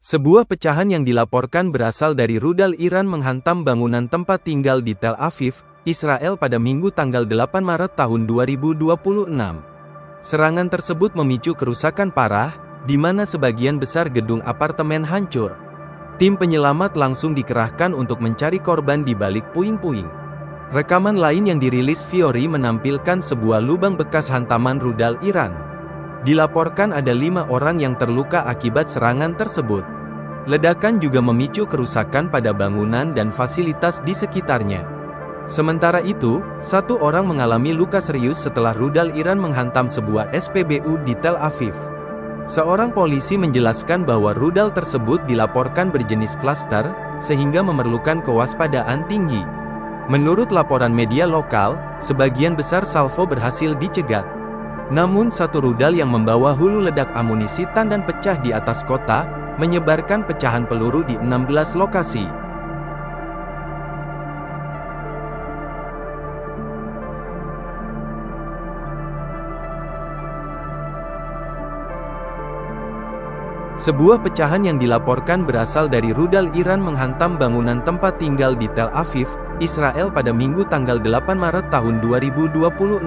Sebuah pecahan yang dilaporkan berasal dari rudal Iran menghantam bangunan tempat tinggal di Tel Aviv, Israel pada Minggu tanggal 8 Maret tahun 2026. Serangan tersebut memicu kerusakan parah, di mana sebagian besar gedung apartemen hancur. Tim penyelamat langsung dikerahkan untuk mencari korban di balik puing-puing. Rekaman lain yang dirilis Fiori menampilkan sebuah lubang bekas hantaman rudal Iran. Dilaporkan ada 5 orang yang terluka akibat serangan tersebut. Ledakan juga memicu kerusakan pada bangunan dan fasilitas di sekitarnya. Sementara itu, 1 orang mengalami luka serius setelah rudal Iran menghantam sebuah SPBU di Tel Aviv. Seorang polisi menjelaskan bahwa rudal tersebut dilaporkan berjenis klaster, sehingga memerlukan kewaspadaan tinggi. Menurut laporan media lokal, sebagian besar salvo berhasil dicegat. Namun satu rudal yang membawa hulu ledak amunisi tandan pecah di atas kota, menyebarkan pecahan peluru di 16 lokasi. Sebuah pecahan yang dilaporkan berasal dari rudal Iran menghantam bangunan tempat tinggal di Tel Aviv, Israel pada Minggu tanggal 8 Maret tahun 2026.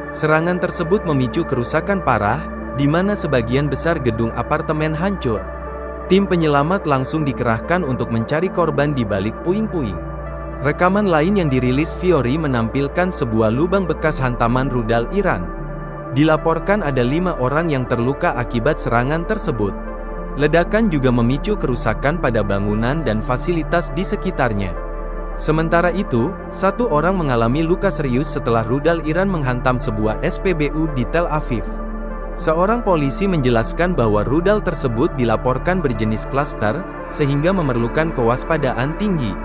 Serangan tersebut memicu kerusakan parah, di mana sebagian besar gedung apartemen hancur. Tim penyelamat langsung dikerahkan untuk mencari korban di balik puing-puing. Rekaman lain yang dirilis Fiori menampilkan sebuah lubang bekas hantaman rudal Iran. Dilaporkan ada 5 orang yang terluka akibat serangan tersebut. Ledakan juga memicu kerusakan pada bangunan dan fasilitas di sekitarnya. Sementara itu, 1 orang mengalami luka serius setelah rudal Iran menghantam sebuah SPBU di Tel Aviv. Seorang polisi menjelaskan bahwa rudal tersebut dilaporkan berjenis klaster, sehingga memerlukan kewaspadaan tinggi.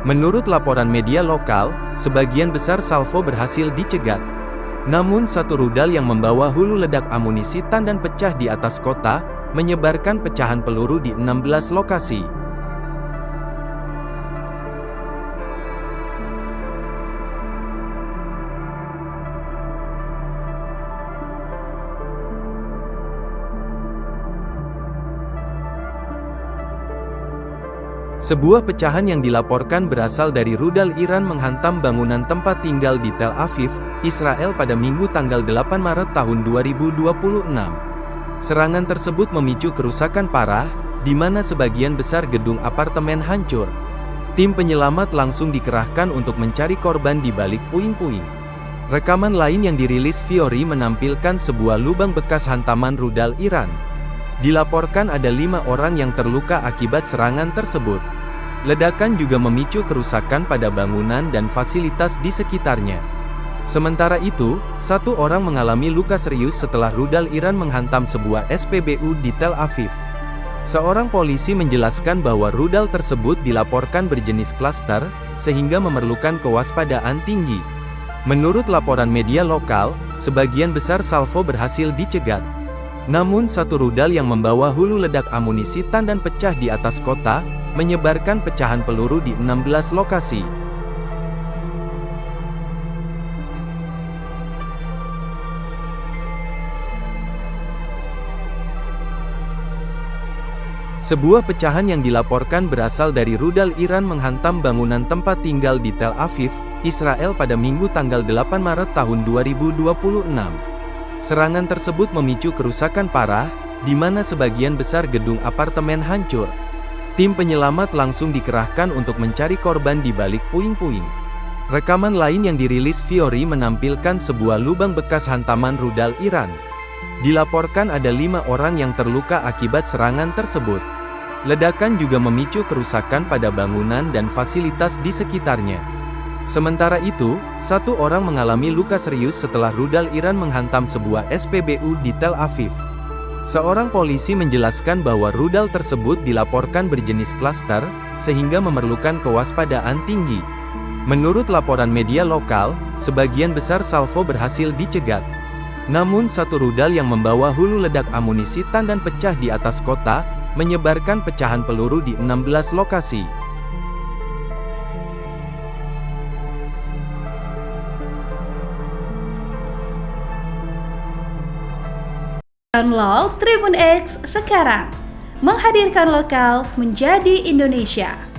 Menurut laporan media lokal, sebagian besar salvo berhasil dicegat. Namun satu rudal yang membawa hulu ledak amunisi tandan pecah di atas kota, menyebarkan pecahan peluru di 16 lokasi. Sebuah pecahan yang dilaporkan berasal dari rudal Iran menghantam bangunan tempat tinggal di Tel Aviv, Israel pada Minggu tanggal 8 Maret tahun 2026. Serangan tersebut memicu kerusakan parah, di mana sebagian besar gedung apartemen hancur. Tim penyelamat langsung dikerahkan untuk mencari korban di balik puing-puing. Rekaman lain yang dirilis Fiori menampilkan sebuah lubang bekas hantaman rudal Iran. Dilaporkan ada 5 orang yang terluka akibat serangan tersebut. Ledakan juga memicu kerusakan pada bangunan dan fasilitas di sekitarnya. Sementara itu, 1 orang mengalami luka serius setelah rudal Iran menghantam sebuah SPBU di Tel Aviv. Seorang polisi menjelaskan bahwa rudal tersebut dilaporkan berjenis klaster, sehingga memerlukan kewaspadaan tinggi. Menurut laporan media lokal, sebagian besar salvo berhasil dicegat. Namun satu rudal yang membawa hulu ledak amunisi tandan pecah di atas kota, menyebarkan pecahan peluru di 16 lokasi. Sebuah pecahan yang dilaporkan berasal dari rudal Iran menghantam bangunan tempat tinggal di Tel Aviv, Israel pada Minggu tanggal 8 Maret tahun 2026. Serangan tersebut memicu kerusakan parah, di mana sebagian besar gedung apartemen hancur. Tim penyelamat langsung dikerahkan untuk mencari korban di balik puing-puing. Rekaman lain yang dirilis Fiori menampilkan sebuah lubang bekas hantaman rudal Iran. Dilaporkan ada 5 orang yang terluka akibat serangan tersebut. Ledakan juga memicu kerusakan pada bangunan dan fasilitas di sekitarnya. Sementara itu, 1 orang mengalami luka serius setelah rudal Iran menghantam sebuah SPBU di Tel Aviv. Seorang polisi menjelaskan bahwa rudal tersebut dilaporkan berjenis klaster, sehingga memerlukan kewaspadaan tinggi. Menurut laporan media lokal, sebagian besar salvo berhasil dicegat. Namun satu rudal yang membawa hulu ledak amunisi tandan pecah di atas kota, menyebarkan pecahan peluru di 16 lokasi. Download Tribun X sekarang, menghadirkan lokal menjadi Indonesia.